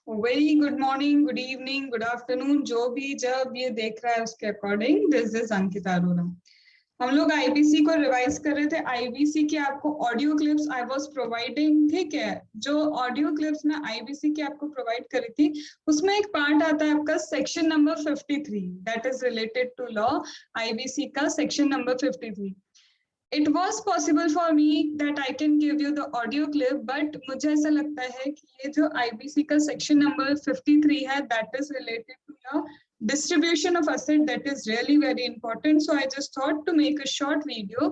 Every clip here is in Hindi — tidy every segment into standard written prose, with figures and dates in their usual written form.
Very good morning, good evening, good afternoon, जो भी जब ये देख रहा है उसके according. This is Ankita Arora. हम लोग आईबीसी को रिवाइज कर रहे थे। आईबीसी की आपको audio clips I was providing, ठीक है। जो ऑडियो क्लिप्स मैं आईबीसी की आपको प्रोवाइड करी थी उसमें एक पार्ट आता है आपका section number 53, that is related to law. IBC का section number 53। It was possible for me that I can give you the audio clip, but मुझे ऐसा लगता है कि ये जो IBC का section number 53 है, that is related to your distribution of asset, that is really very important. So I just thought to make a short video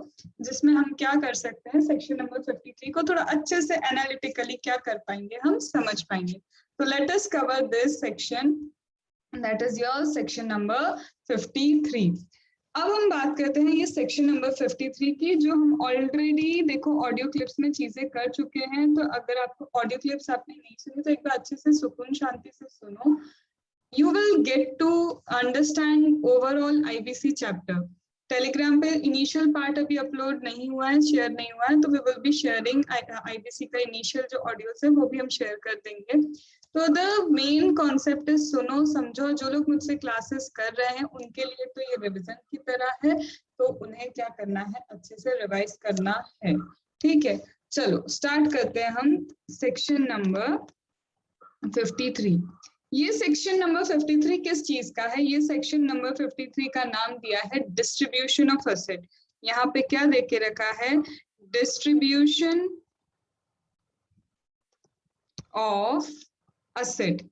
जिसमें हम क्या कर सकते हैं section number 53 को थोड़ा अच्छे से analytically क्या कर पाएंगे, हम समझ पाएंगे। So let us cover this section, that is your section number 53. अब हम बात करते हैं ये सेक्शन नंबर 53 की, जो हम ऑलरेडी देखो ऑडियो क्लिप्स में चीजें कर चुके हैं। तो अगर आपको ऑडियो क्लिप्स आपने नहीं सुनी तो एक बार अच्छे से सुकून शांति से सुनो। You will get to understand overall IBC chapter. Telegram पे इनिशियल पार्ट अभी अपलोड नहीं हुआ है, शेयर नहीं हुआ है, तो we will be sharing IBC का इनिशियल जो ऑडियोस है वो भी हम शेयर कर देंगे। तो द मेन कॉन्सेप्ट इज सुनो समझो। जो लोग मुझसे क्लासेस कर रहे हैं उनके लिए तो ये रिवीजन की तरह है, तो उन्हें क्या करना है, अच्छे से रिवाइज करना है, ठीक है। चलो स्टार्ट करते हैं हम सेक्शन नंबर 53। ये सेक्शन नंबर 53 किस चीज का है? ये सेक्शन नंबर 53 का नाम दिया है डिस्ट्रीब्यूशन ऑफ एसेट। यहाँ पे क्या दे के रखा है? Distribution of asset.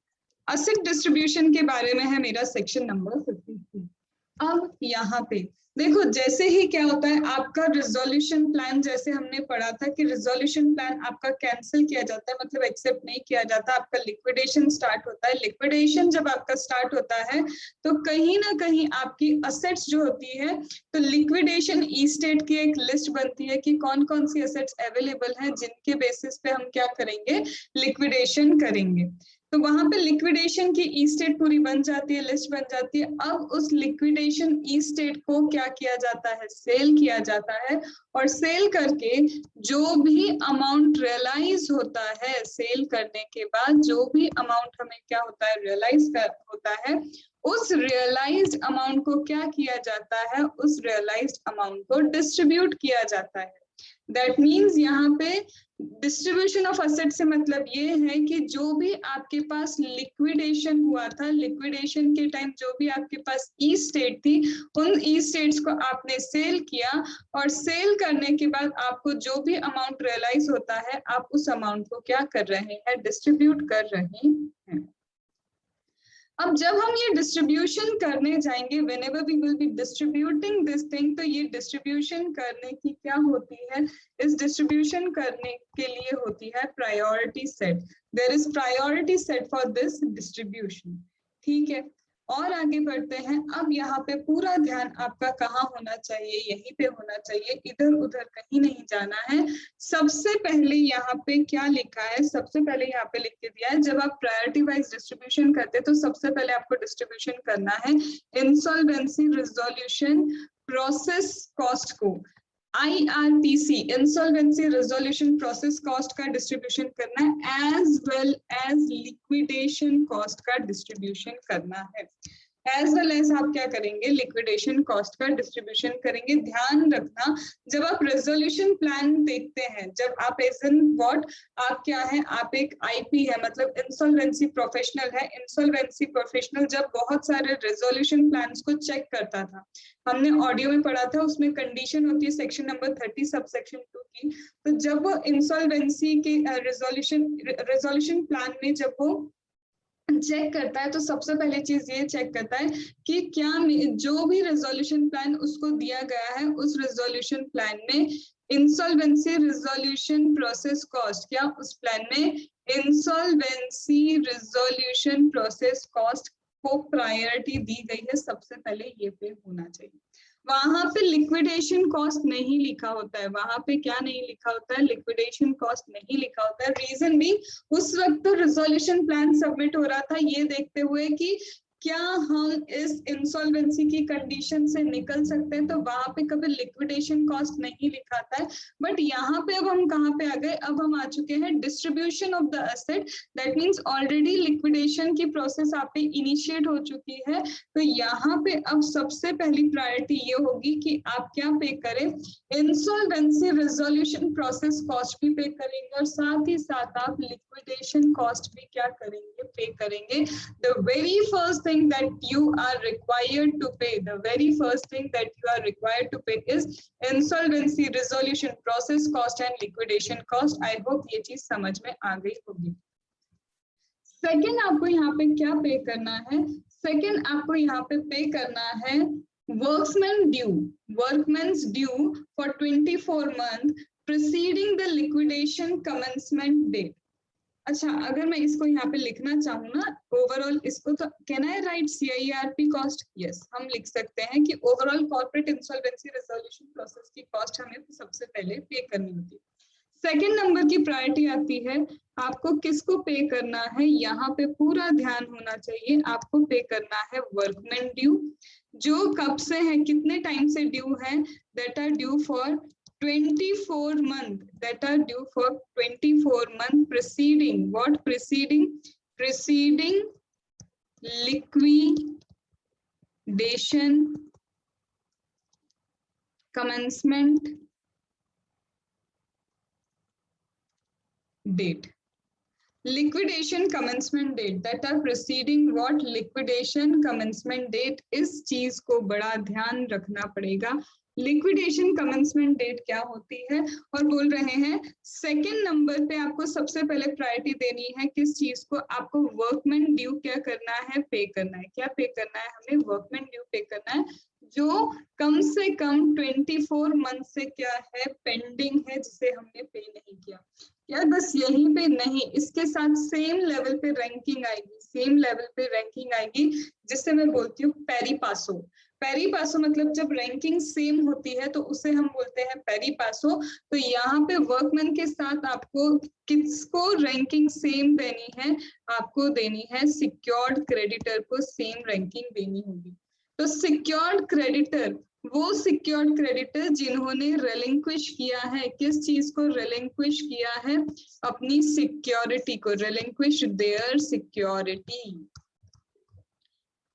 Asset distribution के बारे में है मेरा सेक्शन नंबर 53। अब यहाँ पे देखो, जैसे ही क्या होता है आपका रिजोल्यूशन प्लान, जैसे हमने पढ़ा था कि रिजोल्यूशन प्लान आपका कैंसिल किया जाता है, मतलब एक्सेप्ट नहीं किया जाता, आपका लिक्विडेशन स्टार्ट होता है। लिक्विडेशन जब आपका स्टार्ट होता है तो कहीं ना कहीं आपकी असेट्स जो होती है, तो लिक्विडेशन ई स्टेट की एक लिस्ट बनती है कि कौन कौन सी असेट्स अवेलेबल हैं जिनके बेसिस पे हम क्या करेंगे, लिक्विडेशन करेंगे। तो वहां पे लिक्विडेशन की ई स्टेट पूरी बन जाती है, लिस्ट बन जाती है। अब उस लिक्विडेशन ई स्टेट को क्या किया जाता है, सेल किया जाता है। और सेल करके जो भी अमाउंट रियलाइज होता है, सेल करने के बाद जो भी अमाउंट हमें क्या होता है, रियलाइज होता है, उस रियलाइज्ड अमाउंट को क्या किया जाता है, उस रियलाइज्ड अमाउंट को डिस्ट्रीब्यूट किया जाता है। दैट मीन्स यहाँ पे डिस्ट्रीब्यूशन ऑफ एसेट से मतलब ये है कि जो भी आपके पास लिक्विडेशन हुआ था, लिक्विडेशन के टाइम जो भी आपके पास ई स्टेट थी, उन ई स्टेट्स को आपने सेल किया, और सेल करने के बाद आपको जो भी अमाउंट रियलाइज होता है, आप उस अमाउंट को क्या कर रहे हैं, डिस्ट्रीब्यूट कर रहे हैं। अब जब हम ये डिस्ट्रीब्यूशन करने जाएंगे, whenever we will be distributing this thing, तो ये डिस्ट्रीब्यूशन करने की क्या होती है, इस डिस्ट्रीब्यूशन करने के लिए होती है priority set. There is priority set for this distribution, ठीक है। और आगे बढ़ते हैं। अब यहाँ पे पूरा ध्यान आपका कहाँ होना चाहिए, यहीं पे होना चाहिए, इधर उधर कहीं नहीं जाना है। सबसे पहले यहाँ पे क्या लिखा है, सबसे पहले यहाँ पे लिख के दिया है, जब आप प्रायोरिटी वाइज डिस्ट्रीब्यूशन करते हैं तो सबसे पहले आपको डिस्ट्रीब्यूशन करना है इंसॉल्वेंसी रिजोल्यूशन प्रोसेस कॉस्ट को, IRPC insolvency resolution process cost का डिस्ट्रीब्यूशन करना है, as well as liquidation cost का डिस्ट्रीब्यूशन करना है। एज वेल एज आप क्या करेंगे, लिक्विडेशन कॉस्ट का डिस्ट्रीब्यूशन करेंगे। ध्यान रखना, जब आप रेजोल्यूशन प्लान देखते हैं, जब आप एज इन व्हाट, आप क्या है, आप एक आईपी है, मतलब इंसॉल्वेंसी प्रोफेशनल है। इंसॉल्वेंसी प्रोफेशनल जब बहुत सारे रेजोल्यूशन प्लान्स को चेक करता था, हमने ऑडियो में पढ़ा था, उसमें कंडीशन होती है सेक्शन नंबर 30 सब सेक्शन 2 की। तो जब वो इंसॉल्वेंसी के रेजोल्यूशन प्लान में जब वो चेक करता है, तो सबसे पहले चीज ये चेक करता है कि क्या जो भी रेजोल्यूशन प्लान उसको दिया गया है, उस रेजोल्यूशन प्लान में इंसॉल्वेंसी रिजोल्यूशन प्रोसेस कॉस्ट, क्या उस प्लान में इंसॉल्वेंसी रिजोल्यूशन प्रोसेस कॉस्ट को प्रायोरिटी दी गई है। सबसे पहले ये पे होना चाहिए। वहां पे लिक्विडेशन कॉस्ट नहीं लिखा होता है, वहां पे क्या नहीं लिखा होता है, लिक्विडेशन कॉस्ट नहीं लिखा होता है। रीजन भी, उस वक्त तो रिजोल्यूशन प्लान सबमिट हो रहा था ये देखते हुए कि क्या हम इस इंसॉल्वेंसी की कंडीशन से निकल सकते हैं, तो वहां पे कभी लिक्विडेशन कॉस्ट नहीं लिखा था है। बट यहाँ पे अब हम कहाँ पे आ गए, अब हम आ चुके हैं distribution of the asset, that means already liquidation की प्रोसेस आप पे इनिशिएट हो चुकी है। तो यहाँ पे अब सबसे पहली प्रायोरिटी ये होगी कि आप क्या पे करें, इंसॉल्वेंसी रिजोल्यूशन प्रोसेस कॉस्ट भी पे करेंगे और साथ ही साथ आप लिक्विडेशन कॉस्ट भी क्या करेंगे, पे करेंगे। The very first thing that you are required to pay, the very first thing that you are required to pay is insolvency resolution process cost and liquidation cost. I hope ये चीज समझ में आ गई होगी। सेकेंड आपको यहाँ पे क्या पे करना है, सेकेंड आपको यहाँ पे करना है workman due, workman's due for 24 month preceding the liquidation commencement date। अच्छा, अगर मैं इसको यहाँ पे लिखना चाहूँ ना ओवरऑल इसको, तो can I right CIRP cost? Yes, हम लिख सकते हैं कि overall corporate insolvency resolution process की कॉस्ट हमें सबसे पहले पे करनी होती है। सेकेंड नंबर की प्रायोरिटी आती है आपको किसको पे करना है, यहाँ पे पूरा ध्यान होना चाहिए, आपको पे करना है वर्कमैन ड्यू, जो कब से है, कितने टाइम से ड्यू है, that are due for 24 month, that are due for 24 month preceding what, preceding liquidation commencement date, liquidation commencement date, that are preceding what, liquidation commencement date। इस चीज को बड़ा ध्यान रखना पड़ेगा, लिक्विडेशन कमेंसमेंट डेट क्या होती है। और बोल रहे हैं सेकेंड नंबर पे आपको सबसे पहले प्रायोरिटी देनी है किस चीज को, आपको वर्कमैन ड्यू क्या करना है, पे करना है। क्या पे करना है, हमें वर्कमैन ड्यू पे करना है जो कम से कम 24 मंथ से क्या है, पेंडिंग है, जिसे हमने पे नहीं किया। क्या बस यहीं पे नहीं, इसके साथ सेम लेवल पे रैंकिंग आएगी, सेम लेवल पे रैंकिंग आएगी, जिससे मैं बोलती हूँ पेरी पासो। पेरी पासो मतलब जब रैंकिंग सेम होती है तो उसे हम बोलते हैं पेरी पासो। तो यहाँ पे वर्कमैन के साथ आपको किसको रैंकिंग सेम देनी है, आपको देनी है सिक्योर्ड क्रेडिटर को सेम रैंकिंग देनी होगी। तो सिक्योर्ड क्रेडिटर, वो सिक्योर्ड क्रेडिटर जिन्होंने रिलिंक्विश किया है, किस चीज को रिलिंक्विश किया है, अपनी सिक्योरिटी को, रिलिंक्विश देयर सिक्योरिटी।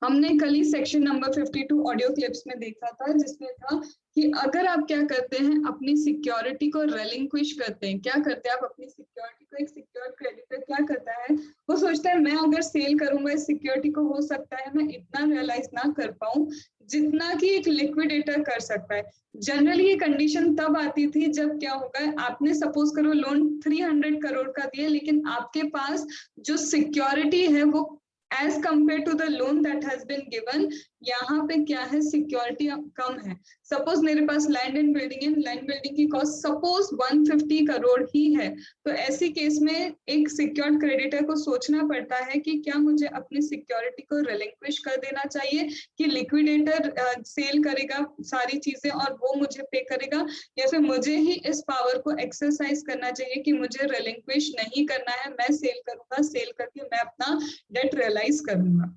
हमने कल ही सेक्शन नंबर 52 ऑडियो क्लिप्स में देखा था, जिसमें था कि अगर आप क्या करते हैं, अपनी सिक्योरिटी को रिलिंक्विश करते हैं, क्या करते हैं आप अपनी सिक्योरिटी को, एक सिक्योर्ड क्रेडिटर क्या करता है, वो सोचता है मैं अगर सेल करूंगा इस सिक्योरिटी को, हो सकता है मैं इतना रियलाइज ना कर पाऊं जितना कि एक लिक्विडेटर कर सकता है। जनरली ये कंडीशन तब आती थी जब क्या होगा, आपने सपोज करो लोन 300 करोड़ का दिया, लेकिन आपके पास जो सिक्योरिटी है वो as compare to the loan that has been given, यहाँ पे क्या है, सिक्योरिटी कम है। सपोज मेरे पास लैंड एंड बिल्डिंग है, लैंड बिल्डिंग की कॉस्ट सपोज 150 करोड़ ही है, तो ऐसी केस में एक सिक्योर्ड क्रेडिटर को सोचना पड़ता है कि क्या मुझे अपनी सिक्योरिटी को रिलिंक्विश कर देना चाहिए, कि लिक्विडेटर सेल करेगा सारी चीजें और वो मुझे पे करेगा, या फिर मुझे ही इस पावर को एक्सरसाइज करना चाहिए कि मुझे रिलिंक्विश नहीं करना है, मैं सेल करूंगा, सेल करके मैं अपना डेट रियलाइज करूंगा।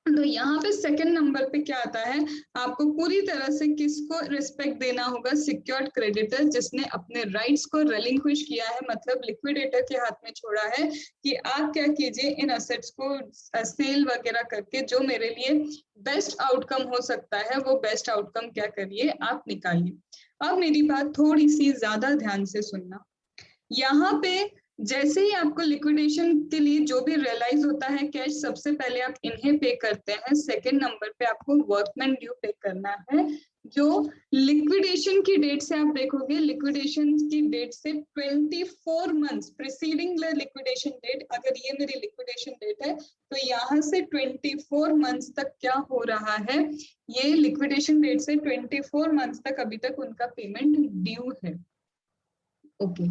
तो यहाँ पे सेकंड नंबर पे क्या आता है, आपको पूरी तरह से किसको रिस्पेक्ट देना होगा, सिक्योर्ड क्रेडिटर जिसने अपने राइट्स को रिलिंक्विश किया है, मतलब लिक्विडेटर के हाथ में छोड़ा है कि आप क्या कीजिए, इन असेट्स को सेल वगैरह करके जो मेरे लिए बेस्ट आउटकम हो सकता है, वो बेस्ट आउटकम क्या करिए, आप निकालिए। अब मेरी बात थोड़ी सी ज्यादा ध्यान से सुनना, यहाँ पे जैसे ही आपको लिक्विडेशन के लिए जो भी रियलाइज होता है कैश, सबसे पहले आप इन्हें पे करते हैं। सेकंड नंबर पे आपको वर्कमैन ड्यू पे करना है, जो लिक्विडेशन की डेट से आप देखोगे, लिक्विडेशन की डेट से 24 मंथ्स प्रीसीडिंग लिक्विडेशन डेट, अगर ये मेरी लिक्विडेशन डेट है तो यहाँ से 24 मंथ्स तक क्या हो रहा है, ये लिक्विडेशन डेट से 24 मंथ्स तक अभी तक उनका पेमेंट ड्यू है। ओके,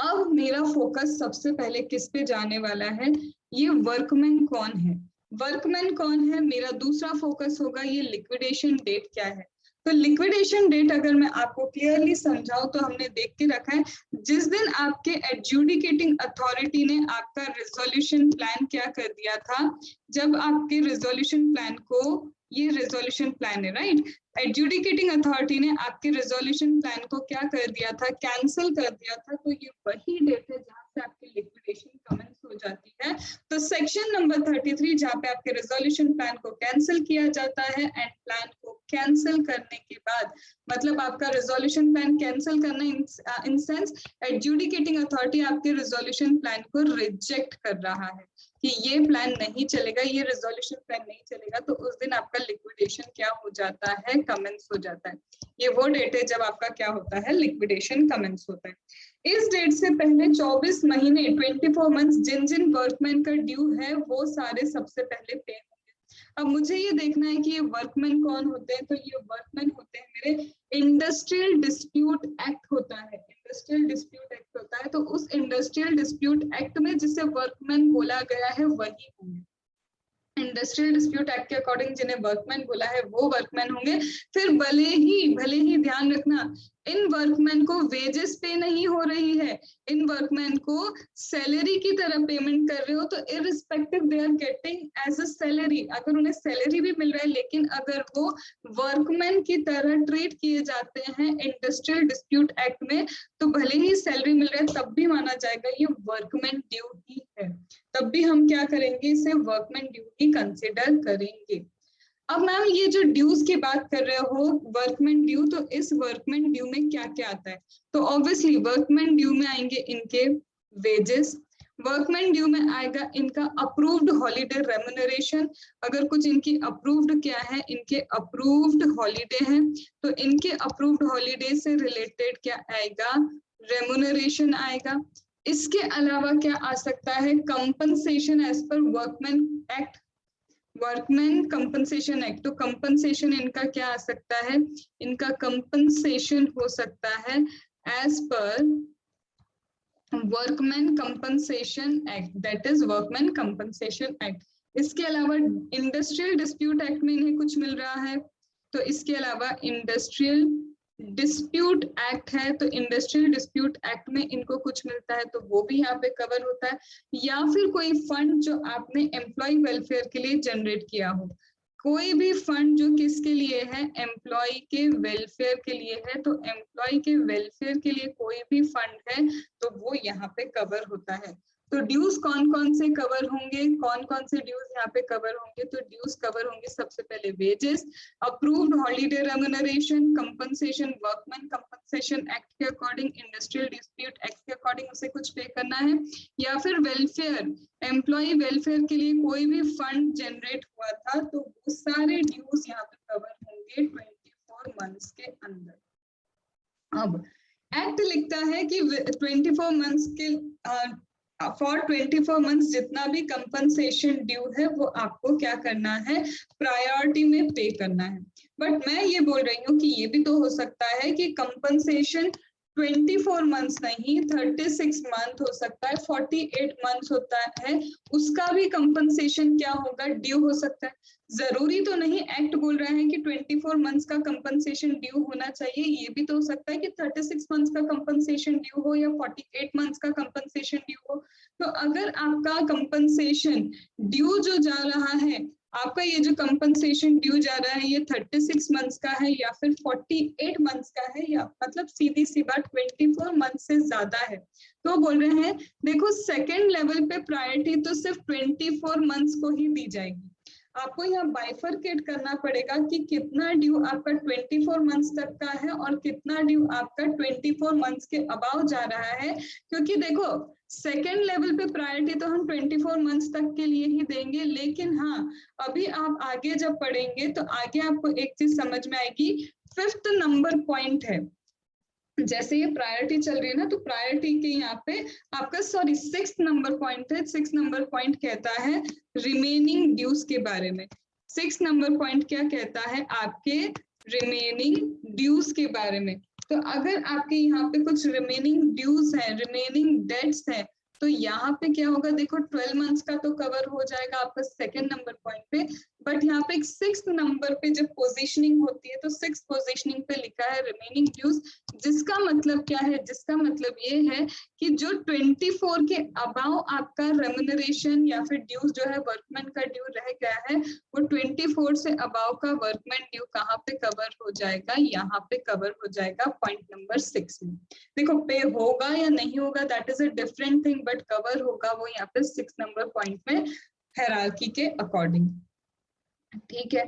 अब मेरा फोकस सबसे पहले किस पे जाने वाला है, ये वर्कमैन कौन है, वर्कमैन कौन है, मेरा दूसरा फोकस होगा ये लिक्विडेशन डेट क्या है। तो लिक्विडेशन डेट अगर मैं आपको क्लियरली समझाऊं तो हमने देख के रखा है जिस दिन आपके एडजुडिकेटिंग अथॉरिटी ने आपका रिजोल्यूशन प्लान क्या कर दिया था, जब आपके रिजोल्यूशन प्लान को, ये रिजोल्यूशन प्लान है राइट, एडजुडिकेटिंग अथॉरिटी ने आपके रिजोल्यूशन प्लान को क्या कर दिया था, कैंसिल कर दिया था, तो ये वही डेट है जहां से आपकी लिक्विडेशन कमेंस हो जाती है। तो सेक्शन नंबर 33 जहाँ पे आपके रिजोल्यूशन प्लान को कैंसिल किया जाता है, एंड प्लान को कैंसिल करने के बाद मतलब आपका रिजोल्यूशन प्लान कैंसिल करना इन सेंस एडजुडिकेटिंग अथॉरिटी आपके रिजोल्यूशन प्लान को रिजेक्ट कर रहा है कि ये प्लान नहीं चलेगा, ये रिजोल्यूशन प्लान नहीं चलेगा, तो उस दिन आपका लिक्विडेशन क्या हो जाता है, कमेंस हो जाता है। ये वो डेट है जब आपका क्या होता है, लिक्विडेशन कमेंस होता है। इस डेट से पहले 24 महीने 24 मंथ्स जिन जिन वर्कमैन का ड्यू है वो सारे सबसे पहले पे होंगे। अब मुझे ये देखना है कि ये वर्कमैन कौन होते हैं, तो ये वर्कमैन होते हैं मेरे, इंडस्ट्रियल डिस्प्यूट एक्ट होता है, इंडस्ट्रियल डिस्प्यूट एक्ट होता है, तो उस इंडस्ट्रियल डिस्प्यूट एक्ट में जिसे वर्कमैन बोला गया है वही होंगे। इंडस्ट्रियल डिस्प्यूट एक्ट के अकॉर्डिंग जिन्हें वर्कमैन बोला है वो वर्कमैन होंगे। फिर भले ही ध्यान रखना, इन वर्कमैन को वेजेस पे नहीं हो रही है, इन वर्कमैन को सैलरी की तरह पेमेंट कर रहे हो, तो irrespective they are getting as a salary, अगर उन्हें सैलरी भी मिल रहा है लेकिन अगर वो वर्कमैन की तरह ट्रीट किए जाते हैं इंडस्ट्रियल डिस्प्यूट एक्ट में, तो भले ही सैलरी मिल रहा है तब भी माना जाएगा ये वर्कमैन ड्यू ही है, तब भी हम क्या करेंगे, इसे वर्कमैन ड्यू ही कंसिडर करेंगे। अब मैम ये जो ड्यूज की बात कर रहे हो वर्कमैन ड्यू, तो इस वर्कमैन ड्यू में क्या क्या आता है, तो ऑब्वियसली वर्कमैन ड्यू में आएंगे इनके वेजेस, वर्कमैन ड्यू में आएगा इनका अप्रूव्ड हॉलीडे रेम्युनरेशन, अगर कुछ इनकी अप्रूव्ड क्या है, इनके अप्रूव्ड हॉलीडे हैं, तो इनके अप्रूव्ड हॉलीडे से रिलेटेड क्या आएगा, रेम्युनरेशन आएगा। इसके अलावा क्या आ सकता है, compensation as per workman act, workman compensation act, तो कंपनसेशन इनका क्या आ सकता है, इनका कंपनसेशन हो सकता है as per workman compensation act, that is workman compensation act. इसके अलावा इंडस्ट्रियल डिस्प्यूट एक्ट में इन्हें कुछ मिल रहा है, तो इसके अलावा इंडस्ट्रियल डिस्प्यूट एक्ट है, तो इंडस्ट्रियल डिस्प्यूट एक्ट में इनको कुछ मिलता है तो वो भी यहाँ पे कवर होता है, या फिर कोई फंड जो आपने एम्प्लॉय वेलफेयर के लिए जनरेट किया हो, कोई भी फंड जो किसके लिए है, एम्प्लॉय के वेलफेयर के लिए है, तो एम्प्लॉय के वेलफेयर के लिए कोई भी फंड है तो वो यहाँ पे कवर होता है। तो ड्यूज कौन कौन से कवर होंगे, कौन कौन से ड्यूज यहाँ पे कवर होंगे, तो ड्यूज कवर होंगे सबसे पहले wages, approved holiday remuneration, compensation workman compensation act के अकॉर्डिंग, इंडस्ट्रियल डिस्प्यूट एक्ट के अकॉर्डिंग उसे कुछ पे करना है, या फिर वेलफेयर, एम्प्लॉय वेलफेयर के लिए कोई भी फंड जनरेट हुआ था, तो वो सारे ड्यूज यहाँ पे कवर होंगे 24 मंथ्स के अंदर। अब एक्ट लिखता है कि 24 मंथ्स के फॉर 24 मंथ्स जितना भी कंपनसेशन ड्यू है वो आपको क्या करना है, प्रायोरिटी में पे करना है। बट मैं ये बोल रही हूँ कि ये भी तो हो सकता है कि कंपनसेशन 24 मंथ्स नहीं 36 मंथ हो सकता है, 48 मंथ्स होता है, उसका भी कंपनसेशन क्या होगा, ड्यू हो सकता है। जरूरी तो नहीं एक्ट बोल रहा है कि 24 मंथ्स का कंपनसेशन ड्यू होना चाहिए, ये भी तो हो सकता है कि 36 मंथ्स का कंपनसेशन ड्यू हो या 48 मंथ्स का कंपनसेशन ड्यू हो। तो अगर आपका कंपनसेशन ड्यू जो जा रहा है, आपका ये जो कंपनसेशन ड्यू जा रहा है ये 36 मंथ्स का है या फिर 48 मंथ्स का है, या मतलब सीधी सी बात 24 मंथ से ज्यादा है, तो बोल रहे हैं देखो सेकेंड लेवल पे प्रायोरिटी तो सिर्फ 24 मंथ्स को ही दी जाएगी। आपको यहाँ बाइफरकेट करना पड़ेगा कि कितना ड्यू आपका 24 मंथ्स तक का है और कितना ड्यू आपका 24 मंथ्स के अबाव जा रहा है, क्योंकि देखो सेकेंड लेवल पे प्रायोरिटी तो हम 24 मंथ्स तक के लिए ही देंगे, लेकिन हाँ अभी आप आगे जब पढ़ेंगे तो आगे आपको एक चीज समझ में आएगी, 5th नंबर पॉइंट है, जैसे ये प्रायोरिटी चल रही है ना, तो प्रायोरिटी के यहाँ पे आपका 6th नंबर पॉइंट है, 6th नंबर पॉइंट कहता है रिमेनिंग ड्यूज के बारे में। 6th नंबर पॉइंट क्या कहता है, आपके रिमेनिंग ड्यूज के बारे में। तो अगर आपके यहाँ पे कुछ रिमेनिंग ड्यूज है, रिमेनिंग डेट्स है, तो यहाँ पे क्या होगा, देखो 12 मंथ्स का तो कवर हो जाएगा आपका सेकेंड नंबर पॉइंट पे, बट यहाँ पे 6th नंबर पे जब पोजीशनिंग होती है तो 6th पोजीशनिंग पे लिखा है रिमेनिंग ड्यूज, जिसका मतलब क्या है, जिसका मतलब ये है कि जो 24 के अबाव आपका रेम्युनरेशन या फिर ड्यूज जो है वर्कमैन का ड्यू रह गया है, वो 24 से अबाव का वर्कमैन ड्यू कहाँ पे कवर हो जाएगा, यहाँ पे कवर हो जाएगा पॉइंट नंबर 6 में। देखो पे होगा या नहीं होगा that is a different thing, but cover होगा वो यहाँ पे 6 नंबर पॉइंट में हायरार्की के अकॉर्डिंग। ठीक है,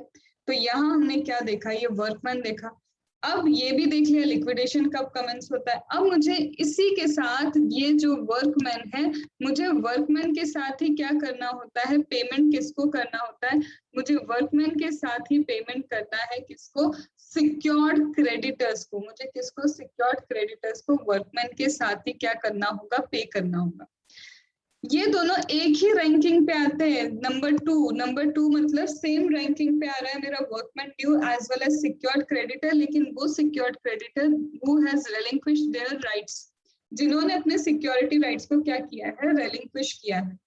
तो यहाँ हमने क्या देखा, ये वर्कमैन देखा। अब ये भी देख लिया लिक्विडेशन कब कमेंस होता है। अब मुझे इसी के साथ ये जो वर्कमैन है, मुझे वर्कमैन के साथ ही क्या करना होता है, पेमेंट किसको करना होता है, मुझे वर्कमैन के साथ ही पेमेंट करना है किसको, सिक्योर्ड क्रेडिटर्स को। मुझे किसको, सिक्योर्ड क्रेडिटर्स को वर्कमैन के साथ ही क्या करना होगा, पे करना होगा। ये दोनों एक ही रैंकिंग पे आते हैं, नंबर टू मतलब सेम रैंकिंग पे आ रहा है मेरा workman due as well as secured creditor, लेकिन वो secured creditor who has relinquished their rights, जिन्होंने अपने सिक्योरिटी राइट्स को क्या किया है, रिलिंक्विश किया है।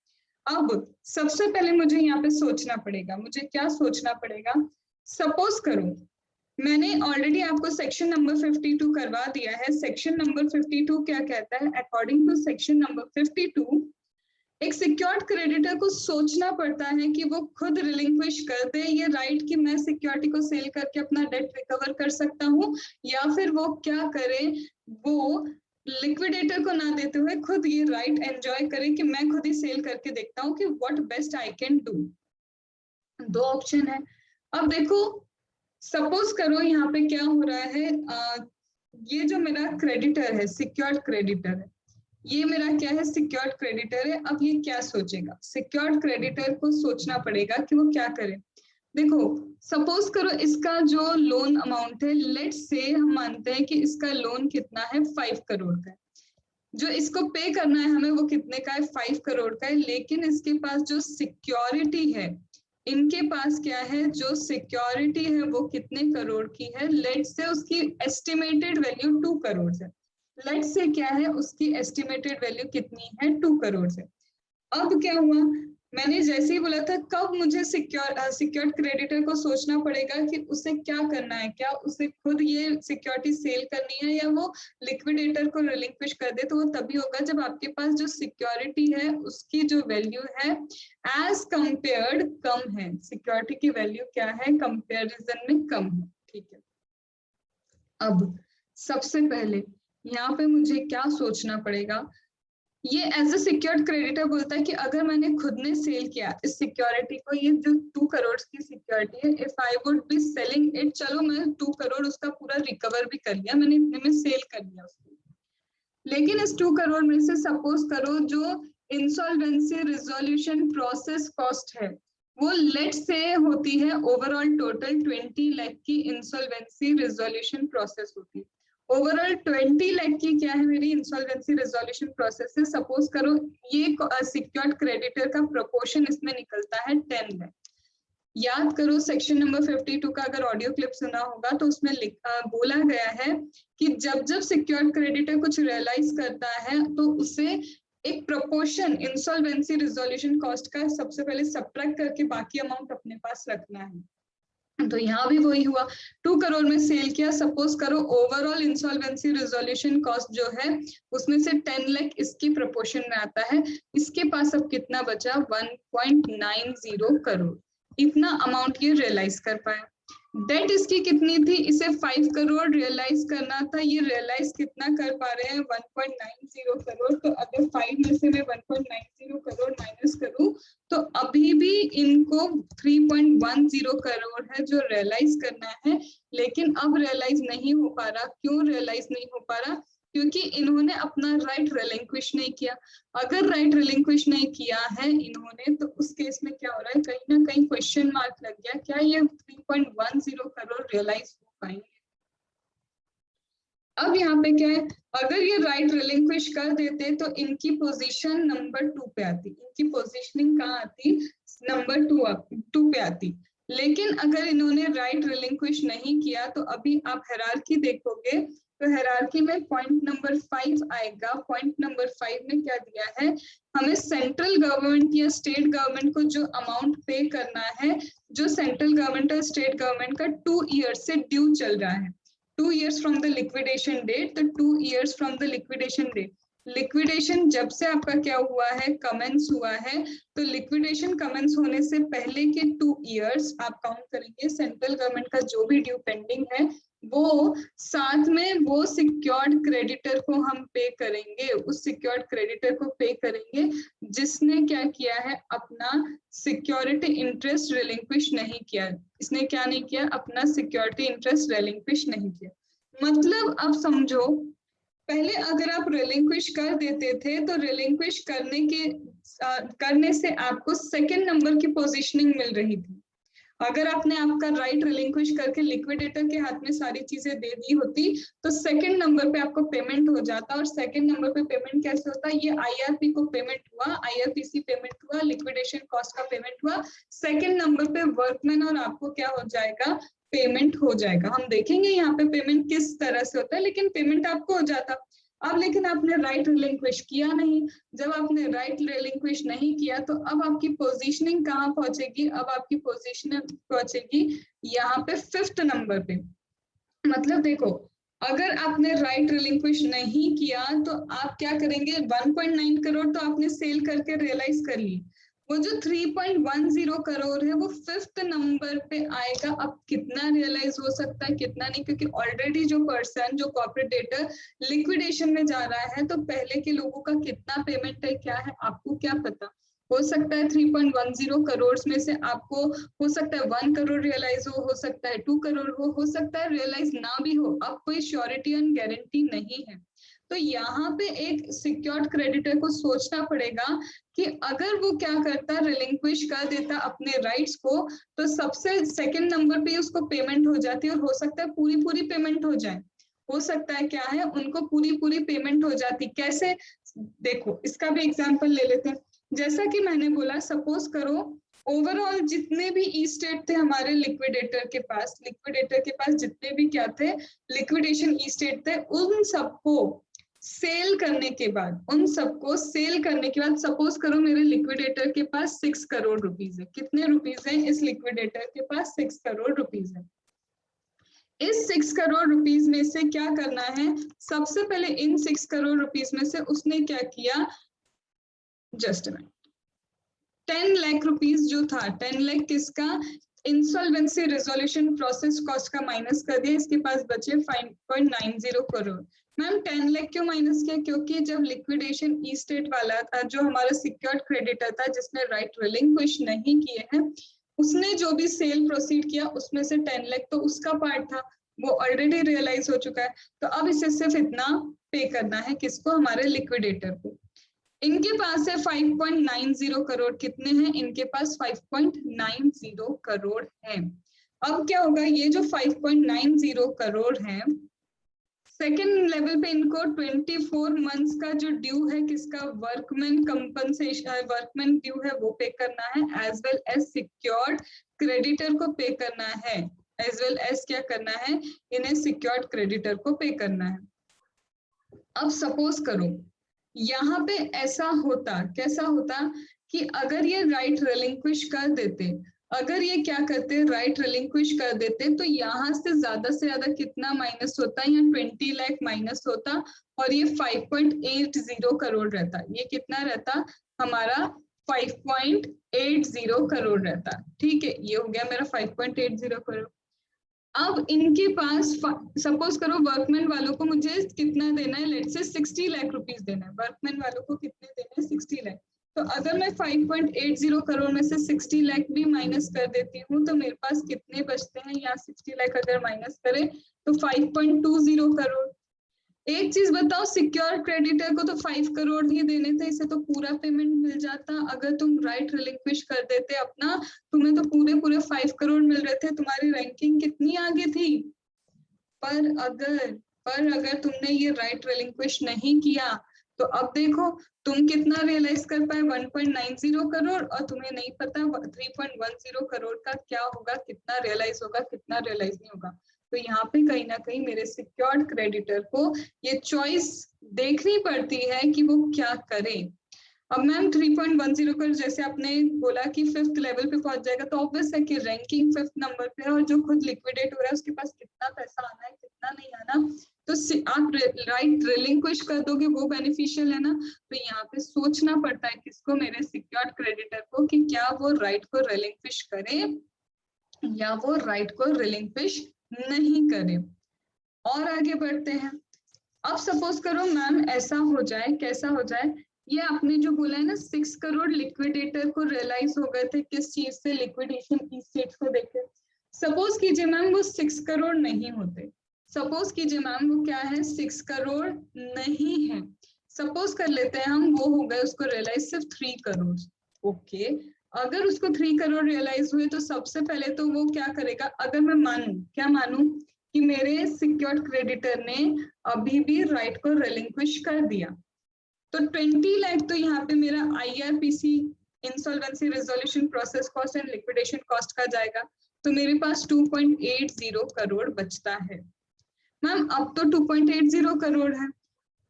अब सबसे पहले मुझे यहाँ पे सोचना पड़ेगा, मुझे क्या सोचना पड़ेगा, सपोज करो मैंने ऑलरेडी आपको सेक्शन नंबर 52 करवा दिया है। सेक्शन नंबर 52 क्या कहता है, अकॉर्डिंग टू सेक्शन नंबर 52 एक सिक्योर्ड क्रेडिटर को सोचना पड़ता है कि वो खुद रिलिंक्विश कर दे ये राइट कि मैं सिक्योरिटी को सेल करके अपना डेट रिकवर कर सकता हूँ, या फिर वो क्या करे, वो लिक्विडेटर को ना देते हुए खुद ये राइट एंजॉय करे कि मैं खुद ही सेल करके देखता हूँ कि what best I can do. दो ऑप्शन है। अब देखो सपोज करो यहाँ पे क्या हो रहा है, ये जो मेरा क्रेडिटर है, सिक्योर्ड क्रेडिटर है, ये मेरा क्या है, सिक्योर्ड क्रेडिटर है। अब ये क्या सोचेगा, सिक्योर्ड क्रेडिटर को सोचना पड़ेगा कि वो क्या करे। देखो सपोज करो इसका जो लोन अमाउंट है, लेट्स से हम मानते हैं कि इसका लोन कितना है, 5 करोड़ का है। जो इसको पे करना है हमें वो कितने का है, 5 करोड़ का है, लेकिन इसके पास जो सिक्योरिटी है, इनके पास क्या है, जो सिक्योरिटी है वो कितने करोड़ की है, लेट्स से उसकी एस्टिमेटेड वैल्यू 2 करोड़ है। लेट्स से क्या है, उसकी एस्टिमेटेड वैल्यू कितनी है, 2 करोड़ है। अब क्या हुआ, मैंने जैसे ही बोला था कब मुझे सिक्योर्ड क्रेडिटर को सोचना पड़ेगा कि उसे क्या करना है, क्या उसे खुद ये सिक्योरिटी सेल करनी है या वो लिक्विडेटर को रिलिंक्विश कर दे, तो वो तभी होगा जब आपके पास जो सिक्योरिटी है उसकी जो वैल्यू है एज कंपेयर्ड कम है, सिक्योरिटी की वैल्यू क्या है, कंपेरिजन में कम है। ठीक है, अब सबसे पहले यहाँ पे मुझे क्या सोचना पड़ेगा, ये एज अ सिक्योर्ड क्रेडिटर बोलता है कि अगर मैंने खुद ने सेल किया इस सिक्योरिटी को, ये जो 2 करोड़ की सिक्योरिटी है, if I would be selling it, चलो मैं 2 करोड़ उसका पूरा रिकवर भी कर लिया, मैंने इतने में सेल कर लिया उसको, लेकिन इस 2 करोड़ में से सपोज करो जो इंसॉल्वेंसी रिजोल्यूशन प्रोसेस कॉस्ट है वो लेट से होती है ओवरऑल टोटल 20 लाख की इंसॉल्वेंसी रिजोल्यूशन प्रोसेस होती है। ओवरऑल 20 लाख की क्या है मेरी इंसॉल्वेंसी रिजोल्यूशन प्रोसेस है। सपोज करो ये सिक्योर्ड क्रेडिटर का प्रोपोर्शन इसमें निकलता है 10 लाख। याद करो सेक्शन नंबर 52 का अगर ऑडियो क्लिप सुना होगा तो उसमें बोला गया है कि जब जब सिक्योर्ड क्रेडिटर कुछ रियलाइज करता है तो उसे एक प्रोपोर्शन इंसॉल्वेंसी रिजोल्यूशन कॉस्ट का सबसे पहले सब्ट्रैक्ट करके बाकी अमाउंट अपने पास रखना है। तो यहाँ भी वही हुआ, 2 करोड़ में सेल किया, सपोज करो ओवरऑल इंसॉल्वेंसी रिजोल्यूशन कॉस्ट जो है उसमें से 10 लाख इसकी प्रोपोर्शन में आता है। इसके पास अब कितना बचा, 1.90 करोड़, इतना अमाउंट ये रियलाइज कर पाया। डेट इसकी कितनी थी, इसे 5 करोड़ रियलाइज करना था, ये रियलाइज कितना कर पा रहे हैं, 1.90 करोड़। तो अगर 5 में से मैं 1.90 करोड़ माइनस करूं तो अभी भी इनको 3.10 करोड़ है जो रियलाइज करना है, लेकिन अब रियलाइज नहीं हो पा रहा। क्यों रियलाइज नहीं हो पा रहा, क्योंकि इन्होंने अपना राइट रिलिंक्विश नहीं किया। अगर राइट रिलिंक्विश नहीं किया है इन्होंने तो उस केस में क्या हो रहा है, कहीं ना कहीं क्वेश्चन मार्क लग गया, क्या ये 3.10 करोड़ रियलाइज हो पाएंगे। अब यहाँ पे क्या है, अगर ये राइट रिलिंक्विश कर देते तो इनकी पोजीशन नंबर 2 पे आती, इनकी पोजीशनिंग कहाँ आती, नंबर 2 पे आती। लेकिन अगर इन्होंने राइट रिलिंक्विश नहीं किया तो अभी आप हायरार्की देखोगे तो हायरार्की में पॉइंट नंबर 5 आएगा। पॉइंट नंबर 5 में क्या दिया है, हमें सेंट्रल गवर्नमेंट या स्टेट गवर्नमेंट को जो अमाउंट पे करना है, जो सेंट्रल गवर्नमेंट और स्टेट गवर्नमेंट का 2 ईयर्स से ड्यू चल रहा है, 2 years from the liquidation date, तो 2 years from the liquidation date, liquidation जब से आपका क्या हुआ है, कमेंस हुआ है, तो लिक्विडेशन कमेंस होने से पहले के 2 years आप काउंट करेंगे। सेंट्रल गवर्नमेंट का जो भी ड्यू पेंडिंग है वो साथ में वो सिक्योर्ड क्रेडिटर को हम पे करेंगे, उस सिक्योर्ड क्रेडिटर को पे करेंगे जिसने क्या किया है, अपना सिक्योरिटी इंटरेस्ट रिलिंक्विश नहीं किया। इसने क्या नहीं किया, अपना सिक्योरिटी इंटरेस्ट रिलिंक्विश नहीं किया। मतलब अब समझो, पहले अगर आप रिलिंक्विश कर देते थे तो रिलिंक्विश करने से आपको सेकंड नंबर की पोजीशनिंग मिल रही थी। अगर आपने आपका राइट रिलिंक्विश करके लिक्विडेटर के हाथ में सारी चीजें दे दी होती तो सेकंड नंबर पे आपको पेमेंट हो जाता। और सेकंड नंबर पे पेमेंट कैसे होता है, ये आईआरपी को पेमेंट हुआ, आईआरपीसी पेमेंट हुआ, लिक्विडेशन कॉस्ट का पेमेंट हुआ, सेकंड नंबर पे वर्कमैन और आपको क्या हो जाएगा, पेमेंट हो जाएगा। हम देखेंगे यहाँ पे पेमेंट किस तरह से होता है, लेकिन पेमेंट आपको हो जाता। अब लेकिन आपने राइट रिलिंक्विश किया नहीं। जब आपने राइट रिलिंक्विश नहीं किया तो अब आपकी पोजीशनिंग कहाँ पहुंचेगी, अब आपकी पोजीशनिंग पहुंचेगी यहाँ पे 5th नंबर पे। मतलब देखो, अगर आपने राइट रिलिंक्विश नहीं किया तो आप क्या करेंगे, 1.9 करोड़ तो आपने सेल करके रियलाइज कर ली, वो जो 3.10 करोड़ है वो 5th नंबर पे आएगा। अब कितना रियलाइज हो सकता है कितना नहीं, क्योंकि ऑलरेडी जो पर्सन, जो कॉर्पोरेट डेटर लिक्विडेशन में जा रहा है तो पहले के लोगों का कितना पेमेंट है, क्या है, आपको क्या पता। हो सकता है 3.10 करोड़ में से आपको हो सकता है 1 करोड़ रियलाइज हो सकता है 2 करोड़ हो सकता है रियलाइज ना भी हो। अब कोई श्योरिटी एंड गारंटी नहीं है। तो यहाँ पे एक सिक्योर्ड क्रेडिटर को सोचना पड़ेगा कि अगर वो क्या करता, रिलिंक्विश कर देता अपने राइट्स को, तो सबसे सेकंड नंबर पे उसको पेमेंट हो जाती और हो सकता है पूरी पूरी पेमेंट हो जाए। हो सकता है क्या है, उनको पूरी पूरी पेमेंट हो जाती। कैसे, देखो इसका भी एग्जांपल ले लेते हैं। जैसा कि मैंने बोला, सपोज करो ओवरऑल जितने भी ई स्टेट थे हमारे लिक्विडेटर के पास जितने भी क्या थे, लिक्विडेशन ई स्टेट थे, उन सबको सेल करने के बाद, सपोज करो मेरे लिक्विडेटर के पास 6 करोड़ रुपीस है। कितने रुपीस है इस लिक्विडेटर के पास, 6 करोड़ रुपीस है। इस 6 करोड़ रुपीस में से क्या करना है, सबसे पहले इन 6 करोड़ रुपीस में से उसने क्या किया, जस्ट 10 लाख रुपीस जो था, 10 लाख किसका, इंसॉल्वेंसी रेजोल्यूशन प्रोसेस कॉस्ट का माइनस कर दिया, इसके पास बचे 5.90 करोड़। मैम 10 लाख क्यों माइनस किया, क्योंकि जब लिक्विडेशन ई स्टेट वाला था, जो हमारा सिक्योर्ड क्रेडिटर था जिसने राइट रिलिंक्विश नहीं किए हैं, उसने जो भी सेल प्रोसीड किया उसमें से 10 लाख तो उसका पार्ट था, वो ऑलरेडी रियलाइज हो चुका है। तो अब इसे सिर्फ इतना पे करना है, किसको, हमारे लिक्विडेटर को। इनके पास है 5.90 करोड़। कितने हैं इनके पास, 5.90 करोड़ है। अब क्या होगा, ये जो 5.90 करोड़ है, सेकेंड लेवल पे इनको 24 मंथ्स का जो ड्यू है किसका, वर्कमैन कंपनसेशन, वर्कमैन ड्यू है वो पे करना है, as well as secured creditor को पे करना है, एज वेल एज क्या करना है, इन्हें सिक्योर्ड क्रेडिटर को पे करना है। अब सपोज करो यहाँ पे ऐसा होता, कैसा होता कि अगर ये राइट रिलिंक्विश कर देते, अगर ये क्या करते, राइट रिलिंक्विश कर देते, तो यहाँ से ज्यादा कितना माइनस होता है, यहाँ 20 लाख माइनस होता और ये 5.80 करोड़ रहता। ये कितना रहता हमारा, 5.80 करोड़ रहता। ठीक है, ये हो गया मेरा 5.80 करोड़। अब इनके पास सपोज करो वर्कमैन वालों को मुझे कितना देना है, लेट्स से 60 लाख रुपीस देना है। वर्कमैन वालों को कितने देना है, 60 लाख। तो अगर मैं 5.80 करोड़ में से 60 लाख भी माइनस कर देती हूँ तो मेरे पास कितने बचते हैं, यहाँ 60 लाख अगर माइनस करें तो 5.20 करोड़। एक चीज बताओ, सिक्योर क्रेडिटर को तो 5 करोड़ ही देने थे, इसे तो पूरा पेमेंट मिल जाता। अगर तुम राइट रिलिंक्विश कर देते अपना, तुम्हें तो पूरे 5 करोड़ मिल रहे थे, तुम्हारी रैंकिंग कितनी आगे थी। पर अगर तुमने ये राइट रिलिंक्विश नहीं किया तो अब देखो तुम कितना रियलाइज कर पाए, 1.90 करोड़, और तुम्हें नहीं पता 3.10 करोड़ का क्या होगा, कितना रियलाइज होगा कितना रियलाइज नहीं होगा। तो यहाँ पे कहीं ना कहीं मेरे सिक्योर्ड क्रेडिटर को ये चॉइस देखनी पड़ती है कि वो क्या करे। अब मैम 3.10 कर जैसे आपने बोला कि 5th लेवल पे पहुंच जाएगा, तो ऑब्वियस है कि रैंकिंग 5th नंबर पे है और जो खुद लिक्विडेट हो रहा है उसके पास कितना पैसा आना है कितना नहीं आना, तो आप राइट रिलिंक्विश कर दोगे वो बेनिफिशियल है ना। तो यहाँ पे सोचना पड़ता है किसको, मेरे सिक्योर्ड क्रेडिटर को, कि क्या वो राइट को रिलिंक्विश करे या वो राइट को रिलिंक्विश नहीं करे। और आगे बढ़ते हैं। अब सपोज करो मैम ऐसा हो जाए, कैसा हो जाए, ये आपने जो बोला है ना 6 करोड़ लिक्विडेटर को रियलाइज हो गए थे, किस चीज से, लिक्विडेशन इस्टेट्स को देखे। सपोज कीजिए मैम वो 6 करोड़ नहीं होते, सपोज कीजिए मैम वो क्या है 6 करोड़ नहीं है, सपोज कर लेते हैं हम वो हो गए उसको रियलाइज सिर्फ 3 करोड़। ओके, अगर उसको 3 करोड़ रियलाइज हुए तो सबसे पहले तो वो क्या करेगा, अगर मैं मानूं, क्या मानूं कि मेरे सिक्योर्ड क्रेडिटर ने अभी भी राइट को रिलिंक्विश कर दिया, तो 20 लाख तो यहाँ पे मेरा IRPC insolvency resolution process cost and liquidation cost का जाएगा, तो मेरे पास 2.80 करोड़ बचता है। मैम अब तो 2.80 करोड़ है,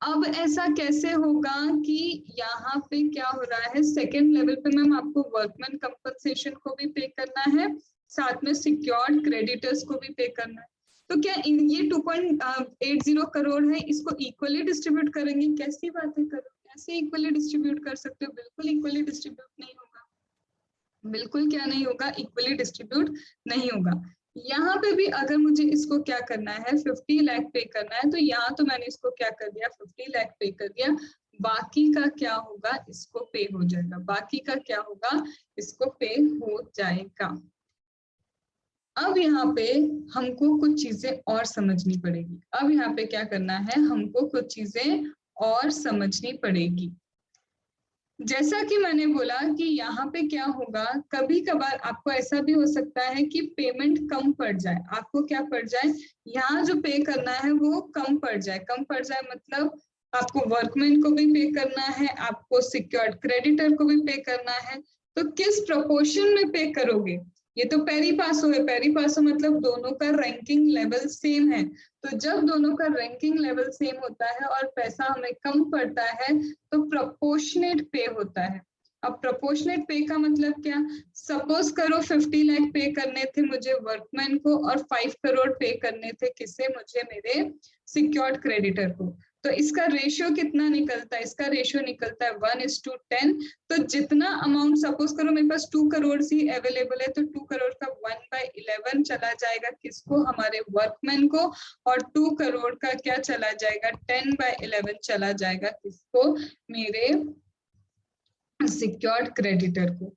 अब ऐसा कैसे होगा कि यहाँ पे क्या हो रहा है, सेकेंड लेवल पे मैम आपको वर्कमैन कंपनसेशन को भी पे करना है, साथ में सिक्योर्ड क्रेडिटर्स को भी पे करना है। तो क्या ये 2.80 करोड़ है, इसको इक्वली डिस्ट्रीब्यूट करेंगे? कैसी बातें कर रहे हो, कैसे इक्वली डिस्ट्रीब्यूट कर सकते हो? बिल्कुल इक्वली डिस्ट्रीब्यूट नहीं होगा, बिल्कुल क्या नहीं होगा, इक्वली डिस्ट्रीब्यूट नहीं होगा। यहाँ पे भी अगर मुझे इसको क्या करना है 50 लाख पे करना है, तो यहाँ तो मैंने इसको क्या कर दिया 50 लाख पे कर दिया, बाकी का क्या होगा इसको पे हो जाएगा, बाकी का क्या होगा इसको पे हो जाएगा। अब यहाँ पे हमको कुछ चीजें और समझनी पड़ेगी, अब यहाँ पे क्या करना है, हमको कुछ चीजें और समझनी पड़ेगी। जैसा कि मैंने बोला कि यहाँ पे क्या होगा, कभी कभार आपको ऐसा भी हो सकता है कि पेमेंट कम पड़ जाए, आपको क्या पड़ जाए, यहाँ जो पे करना है वो कम पड़ जाए, कम पड़ जाए मतलब आपको वर्कमैन को भी पे करना है, आपको सिक्योर्ड क्रेडिटर को भी पे करना है, तो किस प्रोपोर्शन में पे करोगे? ये तो पेरी पासो है, पेरी पासो मतलब दोनों का रैंकिंग लेवल सेम है, तो जब दोनों का रैंकिंग लेवल सेम होता है और पैसा हमें कम पड़ता है तो प्रोपोर्शनेट पे होता है। अब प्रोपोर्शनेट पे का मतलब क्या, सपोज करो 50 लाख पे करने थे मुझे वर्कमैन को और 5 करोड़ पे करने थे किसे, मुझे मेरे सिक्योर्ड क्रेडिटर को, तो इसका रेशियो कितना निकलता है, इसका रेशियो निकलता है 1:10। तो जितना अमाउंट, सपोज करो मेरे पास 2 करोड़ ही अवेलेबल है, तो 2 करोड़ का 1/11 चला जाएगा किसको, हमारे वर्कमैन को, और 2 करोड़ का क्या चला जाएगा 10/11 चला जाएगा किसको, मेरे सिक्योर्ड क्रेडिटर को।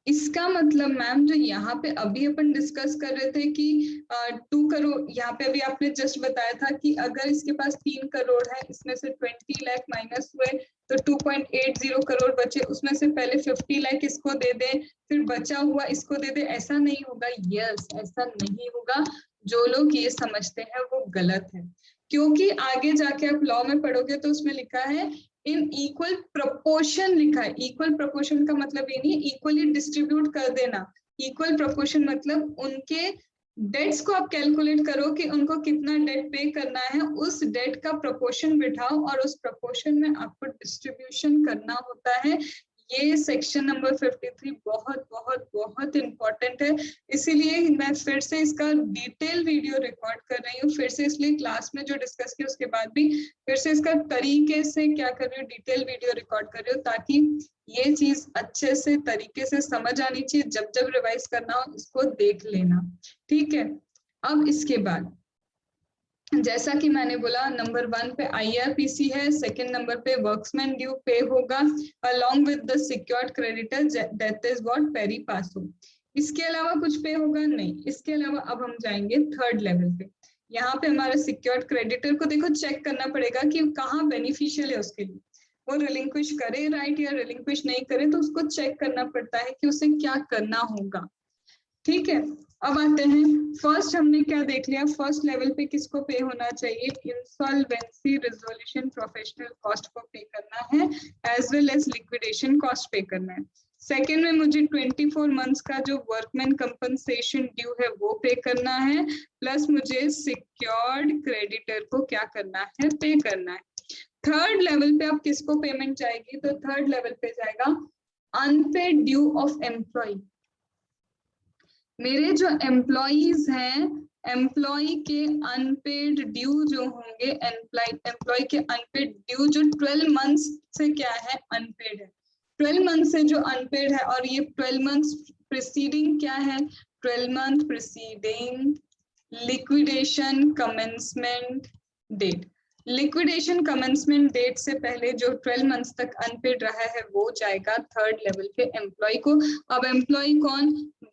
इसका मतलब मैम जो यहाँ पे अभी अपन डिस्कस कर रहे थे कि 2 करोड़, यहाँ पे अभी आपने जस्ट बताया था कि अगर इसके पास 3 करोड़ है, इसमें से 20 लाख माइनस हुए तो 2.80 करोड़ बचे, उसमें से पहले 50 लाख इसको दे दे फिर बचा हुआ इसको दे दे, ऐसा नहीं होगा। यस, ऐसा नहीं होगा, जो लोग ये समझते हैं वो गलत है, क्योंकि आगे जाके आप लॉ में पढ़ोगे तो उसमें लिखा है इन इक्वल प्रोपोर्शन, लिखा है। इक्वल प्रोपोर्शन का मतलब ये नहीं इक्वली डिस्ट्रीब्यूट कर देना, इक्वल प्रोपोर्शन मतलब उनके डेट्स को आप कैलकुलेट करो कि उनको कितना डेट पे करना है, उस डेट का प्रोपोर्शन बिठाओ और उस प्रोपोर्शन में आपको डिस्ट्रीब्यूशन करना होता है। ये सेक्शन नंबर 53 बहुत बहुत बहुत इंपॉर्टेंट है, इसीलिए मैं फिर से इसका डिटेल वीडियो रिकॉर्ड कर रही हूँ, फिर से इसलिए क्लास में जो डिस्कस किया उसके बाद भी फिर से इसका तरीके से क्या कर रही हूँ, डिटेल वीडियो रिकॉर्ड कर रही हूँ, ताकि ये चीज अच्छे से तरीके से समझ आनी चाहिए, जब जब रिवाइज करना हो इसको देख लेना, ठीक है। अब इसके बाद जैसा कि मैंने बोला, नंबर 1 पे IRPC है, सेकंड नंबर पे वर्क्समैन ड्यू पे होगा along with the secured creditor, that is what pari passu. इसके अलावा कुछ पे होगा नहीं। इसके अलावा अब हम जाएंगे थर्ड लेवल पे, यहाँ पे हमारा सिक्योर्ड क्रेडिटर को देखो चेक करना पड़ेगा कि कहाँ बेनिफिशियल है उसके लिए, वो रिलिंक्विश करे राइट या रिलिंक्विश नहीं करे, तो उसको चेक करना पड़ता है कि उसे क्या करना होगा, ठीक है। अब आते हैं, फर्स्ट हमने क्या देख लिया, फर्स्ट लेवल पे किसको पे होना चाहिए, इंसॉल्वेंसी रिजोल्यूशन प्रोफेशनल कॉस्ट को पे करना है, as well as liquidation cost pay करना है। सेकेंड में मुझे 24 मंथ्स का जो वर्कमैन कंपनसेशन ड्यू है वो पे करना है, प्लस मुझे सिक्योर्ड क्रेडिटर को क्या करना है, पे करना है। थर्ड लेवल पे अब किसको पेमेंट जाएगी, तो थर्ड लेवल पे जाएगा अनपेड ड्यू ऑफ एम्प्लॉय। मेरे जो एम्प्लॉइज हैं, एम्प्लॉय के अनपेड ड्यू जो होंगे, एम्प्लॉय के अनपेड ड्यू जो 12 मंथ्स से क्या है, अनपेड है। 12 मंथ से जो अनपेड है, और ये 12 मंथ्स प्रीसीडिंग क्या है, 12 month preceding liquidation commencement date. Liquidation commencement date से पहले जो 12 मंथ्स तक अनपेड रहा है वो जाएगा थर्ड लेवल पे एम्प्लॉय को। अब एम्प्लॉय कौन,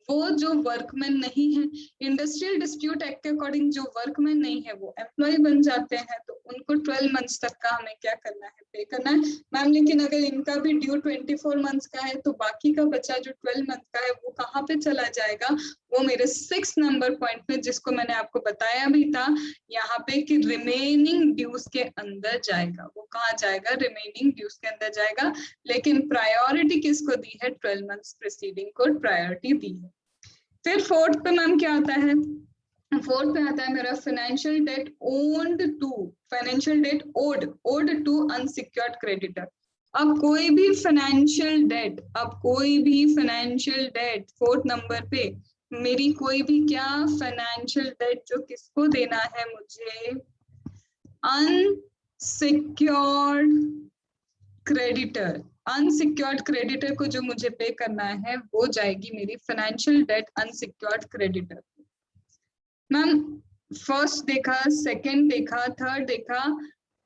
वो जो वर्कमैन नहीं है। इंडस्ट्रियल डिस्प्यूट एक्ट के अकॉर्डिंग जो वर्कमैन नहीं है वो एम्प्लॉय बन जाते हैं, तो उनको 12 मंथ्स तक का हमें क्या करना है, पे करना है। मैम लेकिन अगर इनका भी ड्यू 24 मंथ्स का है, तो बाकी का बचा जो 12 मंथ का है वो कहाँ पे चला जाएगा, वो मेरे 6 नंबर पॉइंट में, जिसको मैंने आपको बताया भी था यहाँ पे कि रिमेनिंग ड्यूज के अंदर जाएगा। वो कहाँ जाएगा, रिमेनिंग ड्यूज के अंदर जाएगा। लेकिन प्रायोरिटी किसको दी है, 12 मंथ्स प्रीसीडिंग को प्रायोरिटी दी है। फिर फोर्थ पे मैम क्या आता है, फोर्थ पे आता है मेरा financial debt owned to, financial debt owed to unsecured creditor. अब कोई भी फाइनेंशियल डेट, अब कोई भी फाइनेंशियल डेट फोर्थ नंबर पे मेरी कोई भी क्या फाइनेंशियल डेट जो किसको देना है मुझे, अनसिक्योर्ड क्रेडिटर। अनसिक्योर्ड क्रेडिटर को जो मुझे पे करना है वो जाएगी मेरी financial debt unsecured creditor. Ma'am first देखा, सेकंड देखा, थर्ड देखा,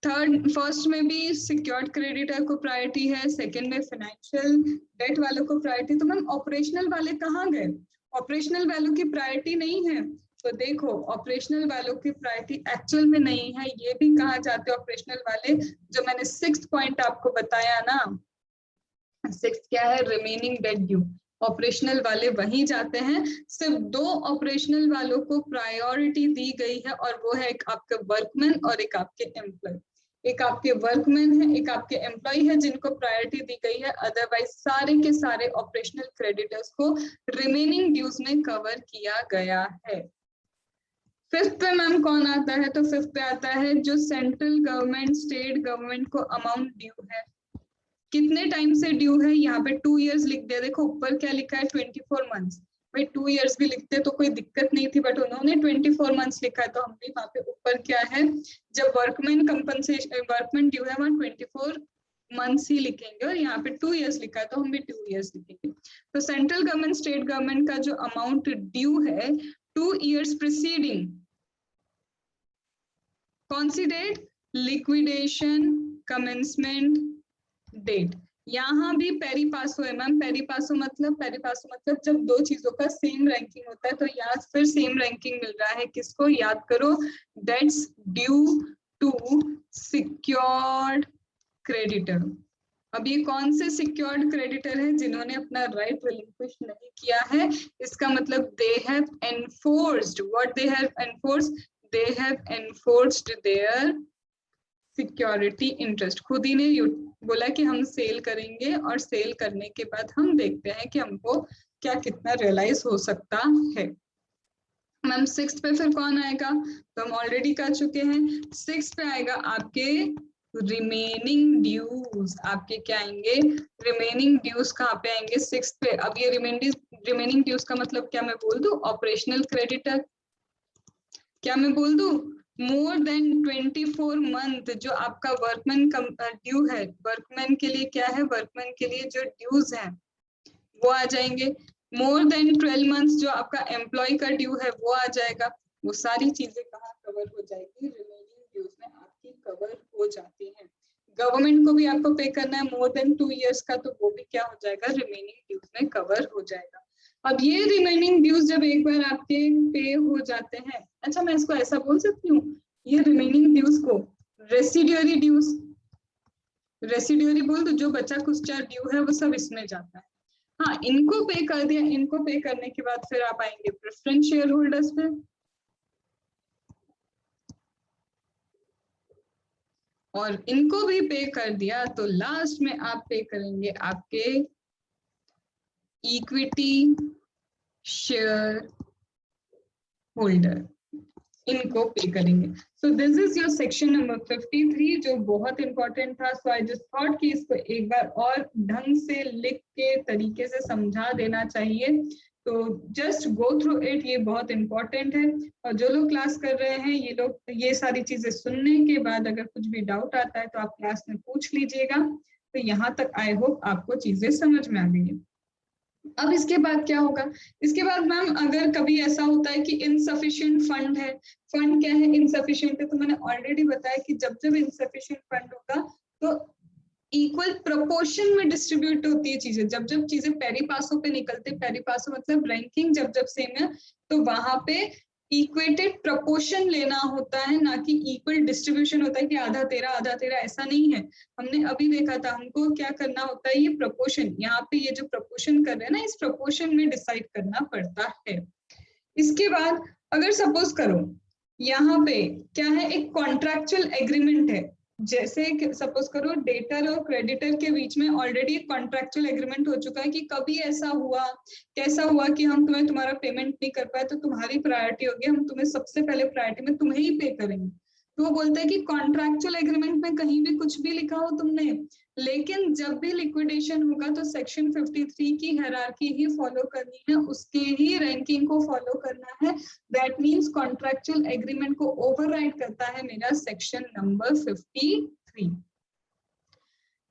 थर्ड फर्स्ट में भी सिक्योर्ड क्रेडिटर को प्रायोरिटी है, सेकंड में फाइनेंशियल डेट वालों को प्रायोरिटी। तो मैम ऑपरेशनल वाले कहाँ गए, ऑपरेशनल वालों की प्रायोरिटी नहीं है। तो देखो ऑपरेशनल वालों की प्रायोरिटी एक्चुअल में नहीं है, ये भी कहा जाते हैं ऑपरेशनल वाले, जो मैंने 6th पॉइंट आपको बताया ना, 6th क्या है, रिमेनिंग डेट ड्यू। ऑपरेशनल वाले वहीं जाते हैं। सिर्फ 2 ऑपरेशनल वालों को प्रायोरिटी दी गई है, और वो है एक आपके वर्कमैन और एक आपके एम्प्लॉय। एक आपके वर्कमैन है, एक आपके एम्प्लॉय है जिनको प्रायोरिटी दी गई है। अदरवाइज सारे के सारे ऑपरेशनल क्रेडिटर्स को रिमेनिंग ड्यूज में कवर किया गया है। फिफ्थ पे मैम कौन आता है, तो फिफ्थ पे आता है जो सेंट्रल गवर्नमेंट स्टेट गवर्नमेंट को अमाउंट ड्यू है। कितने टाइम से ड्यू है, यहाँ पे 2 इयर्स लिख दिया। देखो ऊपर क्या लिखा है, 24 मंथ्स। भाई 2 इयर्स भी लिखते तो कोई दिक्कत नहीं थी, बट उन्होंने 24 मंथ्स लिखा है, तो हम भी वहाँ पे ऊपर क्या है, जब वर्कमैन कंपनसेशन वर्कमैन ड्यू है वहाँ 24 मंथ्स ही लिखेंगे, और यहाँ पे 2 इयर्स लिखा है तो हम भी 2 इयर्स लिखेंगे। तो सेंट्रल गवर्नमेंट स्टेट गवर्नमेंट का जो अमाउंट ड्यू है 2 इयर्स प्रीसीडिंग, कौन सी डेट, लिक्विडेशन कमेंसमेंट डेट। यहाँ भी पेरी पासो है मैम। पेरी पासो मतलब जब 2 चीजों का सेम रैंकिंग होता है, तो यहाँ फिर सेम रैंकिंग मिल रहा है किसको, याद करो, debts due to secured creditor. अब ये कौन से सिक्योर्ड क्रेडिटर है, जिन्होंने अपना राइट रिलिंक्विश नहीं किया है। इसका मतलब they have enforced, what they have enforced, they have enforced their security interest. खुद ही ने बोला कि हम सेल करेंगे, और सेल करने के बाद हम देखते हैं कि हमको क्या कितना रियलाइज हो सकता है। मैम 6th पे फिर कौन आएगा, तो हम ऑलरेडी कर चुके हैं। 6th पे आएगा आपके रिमेनिंग ड्यूज। आपके क्या आएंगे, रिमेनिंग ड्यूज कहाँ पे आएंगे, 6th पे। अब ये रिमेनिंग ड्यूज का मतलब क्या मैं बोल दूं, ऑपरेशनल क्रेडिटर। क्या मैं बोल दूं, मोर देन 24 मंथ जो आपका वर्कमैन ड्यू है, वर्कमैन के लिए क्या है, वर्कमैन के लिए जो ड्यूज है वो आ जाएंगे। मोर देन 12 मंथ्स जो आपका एम्प्लॉय का ड्यू है वो आ जाएगा। वो सारी चीजें कहाँ कवर हो जाएगी, रिमेनिंग ड्यूज में आपकी कवर हो जाती हैं। गवर्नमेंट को भी आपको पे करना है मोर देन 2 इयर्स का, तो वो भी क्या हो जाएगा, रिमेनिंग ड्यूज में कवर हो जाएगा। अब ये रिमेनिंग ड्यूज जब एक बार आपके पे हो जाते हैं, अच्छा मैं इसको ऐसा बोल सकती हूँ, ये रिमेनिंग ड्यूज को रेसिड्यूअरी ड्यूज, रेसिड्यूअरी बोल दो, जो बचा कुछ ड्यू है वो सब इसमें जाता है। हाँ इनको पे कर दिया, इनको पे करने के बाद फिर आप आएंगे प्रेफरेंस शेयर होल्डर्स पे, और इनको भी पे कर दिया, तो लास्ट में आप पे करेंगे आपके इक्विटी शेयर होल्डर, इनको पे करेंगे। So this is your section number 53 जो बहुत इंपॉर्टेंट था। सो आई जस्ट थॉट कि इसको एक बार और ढंग से लिख के तरीके से समझा देना चाहिए। तो जस्ट गो थ्रू इट, ये बहुत इंपॉर्टेंट है। और जो लोग क्लास कर रहे हैं ये लोग ये सारी चीजें सुनने के बाद अगर कुछ भी डाउट आता है तो आप क्लास में पूछ लीजिएगा। तो यहाँ तक आई होप आपको चीजें समझ में आ गई है। अब इसके बाद क्या होगा, इसके बाद मैम अगर कभी ऐसा होता है कि इनसफिशिएंट फंड है, फंड क्या है, इनसफिशिएंट है, तो मैंने ऑलरेडी बताया कि जब जब इनसफिशिएंट फंड होगा तो इक्वल प्रोपोर्शन में डिस्ट्रीब्यूट होती है चीजें। जब जब चीजें पेरी पासों पे निकलते, पेरी पासों मतलब रैंकिंग जब जब सेम है, तो वहां पे इक्वेटेड प्रोपोर्शन लेना होता है, ना कि इक्वल डिस्ट्रीब्यूशन होता है कि आधा तेरा, ऐसा नहीं है। हमने अभी देखा था, हमको क्या करना होता है, ये प्रोपोर्शन, यहाँ पे ये जो प्रोपोर्शन कर रहे हैं ना, इस प्रोपोर्शन में डिसाइड करना पड़ता है। इसके बाद अगर सपोज करो यहाँ पे क्या है, एक कॉन्ट्रैक्चुअल एग्रीमेंट है, जैसे सपोज करो डेटर और क्रेडिटर के बीच में ऑलरेडी एक कॉन्ट्रैक्चुअल एग्रीमेंट हो चुका है कि कभी ऐसा हुआ, कैसा हुआ कि हम तुम्हें तुम्हारा पेमेंट नहीं कर पाए तो तुम्हारी प्रायोरिटी होगी, हम तुम्हें सबसे पहले प्रायोरिटी में तुम्हें ही पे करेंगे। तो वो बोलते हैं कि कॉन्ट्रैक्चुअल एग्रीमेंट में कहीं भी कुछ भी लिखा हो तुमने, लेकिन जब भी लिक्विडेशन होगा तो सेक्शन 53 की हायरार्की ही फॉलो करनी है, उसके ही रैंकिंग को फॉलो करना है। दैट मींस कॉन्ट्रैक्चुअल एग्रीमेंट को ओवरराइड करता है मेरा सेक्शन नंबर 53।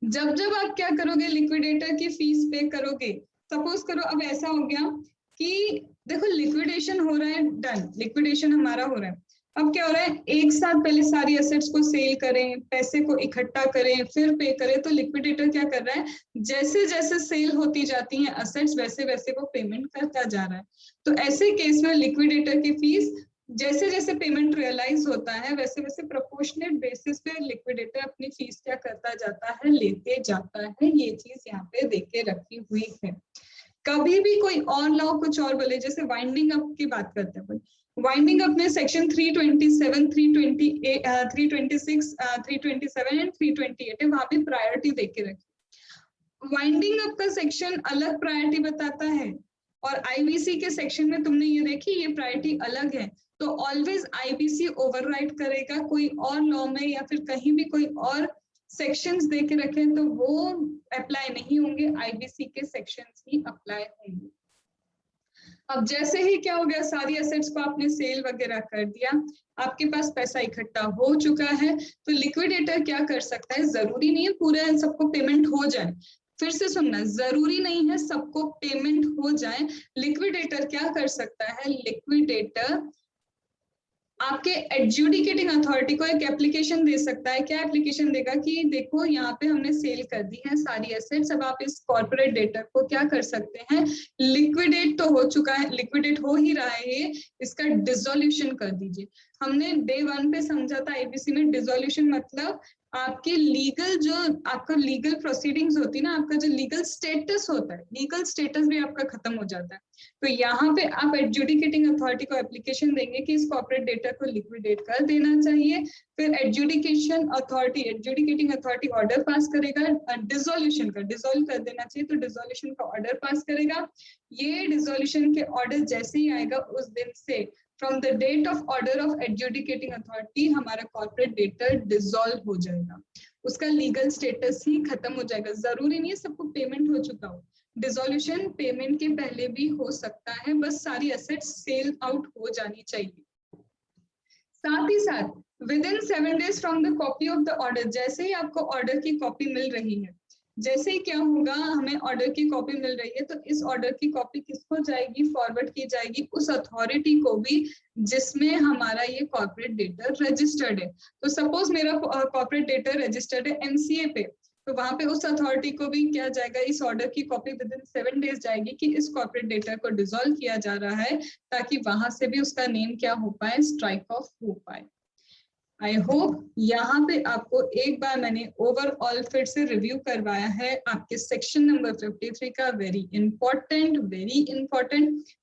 जब जब आप क्या करोगे, लिक्विडेटर की फीस पे करोगे। सपोज करो अब ऐसा हो गया कि देखो लिक्विडेशन हो रहा है, डन, लिक्विडेशन हमारा हो रहा है। अब क्या हो रहा है, एक साथ पहले सारी एसेट्स को सेल करें, पैसे को इकट्ठा करें, फिर पे करें। तो लिक्विडेटर क्या कर रहा है, जैसे जैसे सेल होती जाती हैं एसेट्स वैसे वैसे वो पेमेंट करता जा रहा है। तो ऐसे केस में लिक्विडेटर की फीस जैसे जैसे पेमेंट रियलाइज होता है वैसे वैसे प्रोपोर्शनेट बेसिस पे लिक्विडेटर अपनी फीस क्या करता जाता है, लेते जाता है। ये चीज यहाँ पे देख के रखी हुई है। कभी भी कोई और लॉ कुछ और बोले, जैसे वाइंडिंग अप की बात करते हैं, वाइंडिंग अप में सेक्शन 327, 328, 326, 327 एंड 328 है, वहां पे प्रायोरिटी देख के रखी। वाइंडिंग अप का सेक्शन अलग प्रायोरिटी बताता है और आईबीसी के सेक्शन में तुमने ये देखी, ये प्रायोरिटी अलग है। तो ऑलवेज आईबीसी ओवरराइड करेगा, कोई और लॉ में या फिर कहीं भी कोई और सेक्शंस दे के रखें तो वो अप्लाई नहीं होंगे, आईबीसी के सेक्शंस ही अप्लाई होंगे। अब जैसे ही क्या हो गया, सारी एसेट्स को आपने सेल वगैरह कर दिया, आपके पास पैसा इकट्ठा हो चुका है, तो लिक्विडेटर क्या कर सकता है, जरूरी नहीं है पूरे सबको पेमेंट हो जाए। फिर से सुनना, जरूरी नहीं है सबको पेमेंट हो जाए। लिक्विडेटर क्या कर सकता है, लिक्विडेटर आपके एडजुडिकेटिंग अथॉरिटी को एक एप्लीकेशन दे सकता है। क्या एप्लीकेशन देगा कि देखो यहाँ पे हमने सेल कर दी है सारी एसेट्स, अब आप इस कॉर्पोरेट डेटर को क्या कर सकते हैं, लिक्विडेट तो हो चुका है, लिक्विडेट हो ही रहा है ये, इसका डिसोल्यूशन कर दीजिए। हमने डे 1 पे समझा था आईबीसी में, डिसोल्यूशन मतलब आपकी लीगल जो आपका लीगल प्रोसीडिंग्स होती है ना, आपका जो लीगल स्टेटस होता है, लीगल स्टेटस भी आपका खत्म हो जाता है। तो यहाँ पे आप एडजुडिकेटिंग अथॉरिटी को एप्लीकेशन देंगे कि इस कॉर्पोरेट डेटा को लिक्विडेट कर देना चाहिए। फिर adjudication authority, adjudicating authority order pass करेगा डिसोल्यूशन का, डिसोल्व कर देना चाहिए, तो डिसोल्यूशन का ऑर्डर पास करेगा। ये डिसोल्यूशन के ऑर्डर जैसे ही आएगा उस दिन से from the date of order of adjudicating authority हमारा कॉर्पोरेट डेटर डिसॉल्व हो जाएगा, उसका लीगल स्टेटस ही खत्म हो जाएगा। जरूरी नहीं है सबको पेमेंट हो चुका हो, डिसोल्यूशन पेमेंट के पहले भी हो सकता है, बस सारी एसेट्स सेल आउट हो जानी चाहिए। साथ ही साथ with in 7 days from the copy of the order, जैसे ही आपको ऑर्डर की कॉपी मिल रही है, जैसे ही क्या होगा, हमें ऑर्डर की कॉपी मिल रही है, तो इस ऑर्डर की कॉपी किसको जाएगी, फॉरवर्ड की जाएगी उस अथॉरिटी को भी जिसमें हमारा ये कॉर्पोरेट डेटर रजिस्टर्ड है। तो सपोज मेरा कॉर्पोरेट डेटर रजिस्टर्ड है एमसीए पे, तो वहां पे उस अथॉरिटी को भी क्या जाएगा, इस ऑर्डर की कॉपी विद इन 7 days जाएगी कि इस कॉर्पोरेट डेटर को डिसॉल्व किया जा रहा है, ताकि वहां से भी उसका नेम क्या हो पाए, स्ट्राइक ऑफ हो पाए। आई होप यहाँ पे आपको एक बार मैंने ओवरऑल फिर से रिव्यू करवाया है आपके सेक्शन नंबर 53 का, वेरी इंपॉर्टेंट।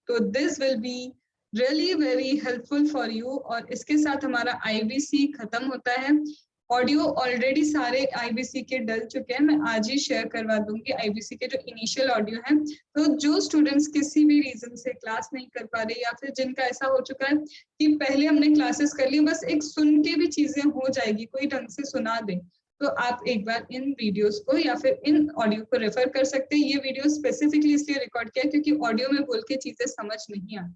तो this will be really very helpful for you. और इसके साथ हमारा आईबीसी खत्म होता है। ऑडियो ऑलरेडी सारे आईबीसी के डल चुके हैं, मैं आज ही शेयर करवा दूंगी आईबीसी के जो इनिशियल ऑडियो हैं। तो जो स्टूडेंट्स किसी भी रीजन से क्लास नहीं कर पा रहे या फिर जिनका ऐसा हो चुका है कि पहले हमने क्लासेस कर ली, बस एक सुन के भी चीजें हो जाएगी, कोई ढंग से सुना दे, तो आप एक बार इन वीडियोस को या फिर इन ऑडियो को रेफर कर सकते हैं। ये वीडियो स्पेसिफिकली इसलिए रिकॉर्ड किया क्योंकि ऑडियो में बोल के चीजें समझ नहीं आती,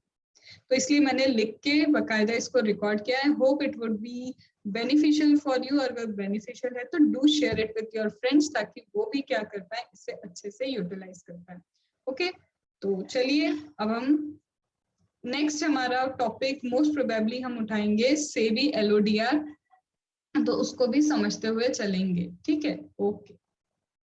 तो इसलिए मैंने लिख के बकायदा इसको रिकॉर्ड किया है। Hope it would be beneficial for you, और अगर बेनिफिशियल है तो do share it with your friends, ताकि वो भी क्या कर पाए, इसे अच्छे से यूटिलाइज कर पाए। ओके, तो चलिए अब हम नेक्स्ट हमारा टॉपिक मोस्ट प्रोबेबली हम उठाएंगे सेबी एलओडीआर, तो उसको भी समझते हुए चलेंगे। ठीक है, ओके।